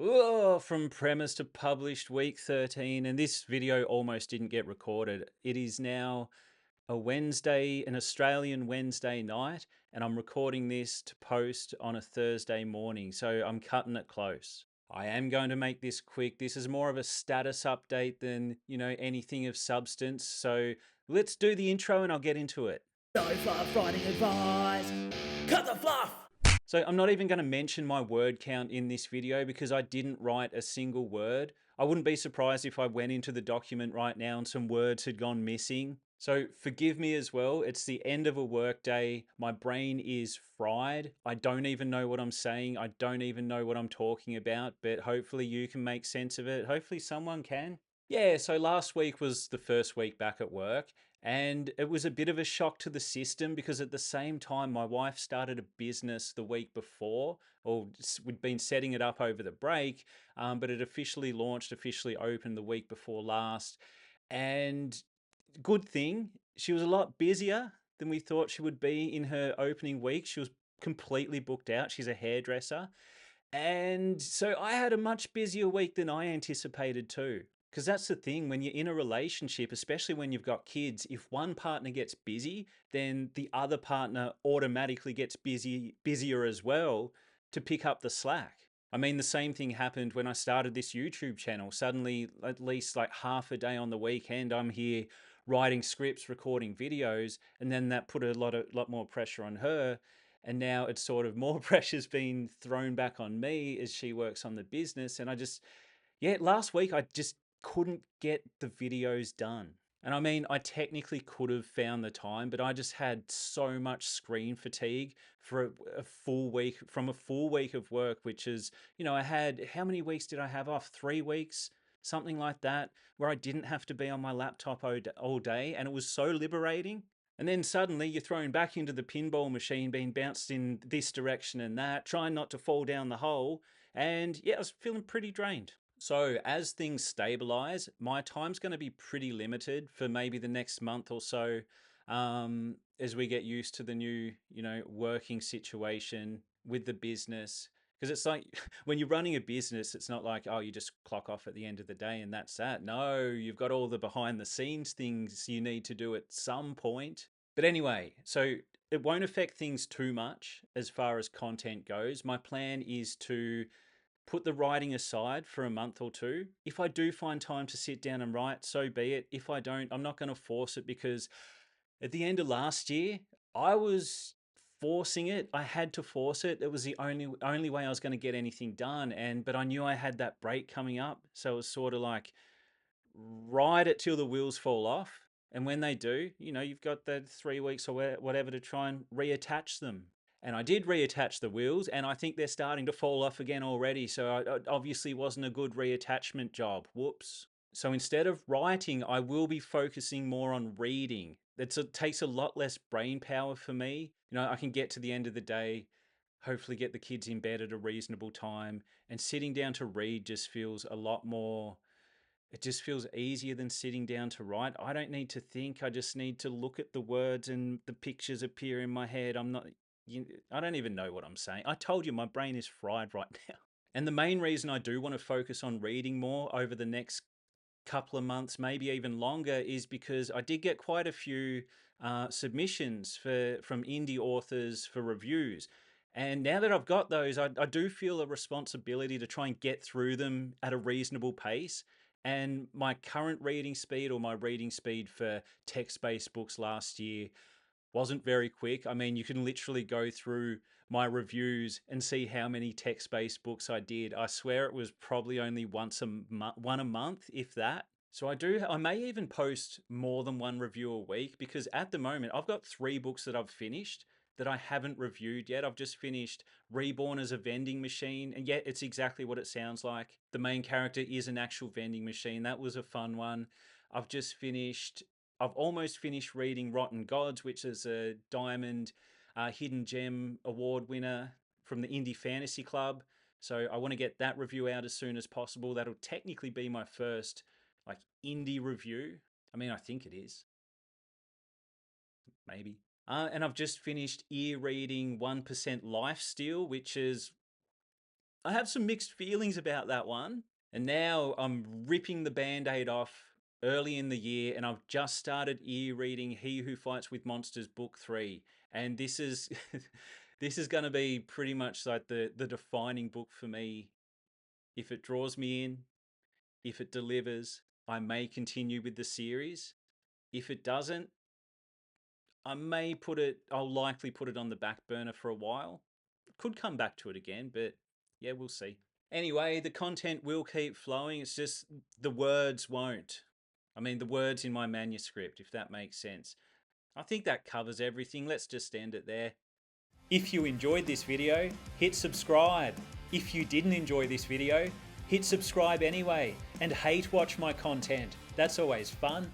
From premise to published week 13, and this video almost didn't get recorded. It is now a Wednesday, an Australian Wednesday night, and I'm recording this to post on a Thursday morning, so I'm cutting it close. I am going to make this quick. This is more of a status update than, anything of substance. So let's do the intro and I'll get into it. No fluff writing advice. Cut the fluff! So I'm not even going to mention my word count in this video because I didn't write a single word. I wouldn't be surprised if I went into the document right now and some words had gone missing. So forgive me as well. It's the end of a work day. My brain is fried. I don't even know what I'm saying. I don't even know what I'm talking about, but hopefully you can make sense of it. Hopefully someone can. Yeah, so last week was the first week back at work, and it was a bit of a shock to the system because at the same time, my wife started a business the week before, or we'd been setting it up over the break, but it officially launched, officially opened the week before last. And good thing, she was a lot busier than we thought she would be in her opening week. She was completely booked out. She's a hairdresser. And so I had a much busier week than I anticipated too. Because that's the thing, when you're in a relationship, especially when you've got kids, if one partner gets busy, then the other partner automatically gets busier as well to pick up the slack. I mean, the same thing happened when I started this YouTube channel. Suddenly, at least like half a day on the weekend, I'm here writing scripts, recording videos, and then that put a lot more pressure on her. And now it's sort of more pressure's been thrown back on me as she works on the business. And yeah, last week I just couldn't get the videos done. And I mean, I technically could have found the time, but I just had so much screen fatigue for a full week, from a full week of work, which is, I had, how many weeks did I have off? 3 weeks, something like that, where I didn't have to be on my laptop all day. And it was so liberating. And then suddenly you're thrown back into the pinball machine, being bounced in this direction and that, trying not to fall down the hole. And yeah, I was feeling pretty drained. So as things stabilize, my time's going to be pretty limited for maybe the next month or so, as we get used to the new, working situation with the business. Because it's like when you're running a business, it's not like, oh, you just clock off at the end of the day and that's that. No, you've got all the behind the scenes things you need to do at some point. But anyway, so it won't affect things too much as far as content goes. My plan is to put the writing aside for a month or two. If I do find time to sit down and write, so be it. If I don't, I'm not going to force it because at the end of last year, I was forcing it. I had to force it. It was the only way I was going to get anything done. But I knew I had that break coming up, so it was sort of like ride it till the wheels fall off. And when they do, you've got the 3 weeks or whatever to try and reattach them. And I did reattach the wheels, and I think they're starting to fall off again already. So it obviously wasn't a good reattachment job. Whoops. So instead of writing, I will be focusing more on reading. It takes a lot less brain power for me. I can get to the end of the day, hopefully get the kids in bed at a reasonable time, and sitting down to read just feels a lot more, it just feels easier than sitting down to write. I don't need to think. I just need to look at the words and the pictures appear in my head. I don't even know what I'm saying. I told you my brain is fried right now. And the main reason I do want to focus on reading more over the next couple of months, maybe even longer, is because I did get quite a few submissions from indie authors for reviews. And now that I've got those, I do feel a responsibility to try and get through them at a reasonable pace. And my current reading speed, or my reading speed for text-based books last year, wasn't very quick. I mean, you can literally go through my reviews and see how many text-based books I did. I swear it was probably only one a month, if that. So I may even post more than one review a week because at the moment I've got 3 books that I've finished that I haven't reviewed yet. I've just finished Reborn as a Vending Machine, and yet it's exactly what it sounds like. The main character is an actual vending machine. That was a fun one. I've just finished I've almost finished reading Rotten Gods, which is a Diamond Hidden Gem Award winner from the Indie Fantasy Club. So I want to get that review out as soon as possible. That'll technically be my first like indie review. I mean, I think it is, maybe. And I've just finished reading 1% Lifesteal, which is I have some mixed feelings about that one. And now I'm ripping the band-aid off early in the year, and I've just started reading He Who Fights with Monsters Book 3. And this is this is going to be pretty much like the defining book for me. If it draws me in, if it delivers, I may continue with the series. If it doesn't, I'll likely put it on the back burner for a while. Could come back to it again, but yeah, we'll see. Anyway, the content will keep flowing. It's just the words won't. I mean, the words in my manuscript, if that makes sense. I think that covers everything. Let's just end it there. If you enjoyed this video, hit subscribe. If you didn't enjoy this video, hit subscribe anyway and hate watch my content. That's always fun.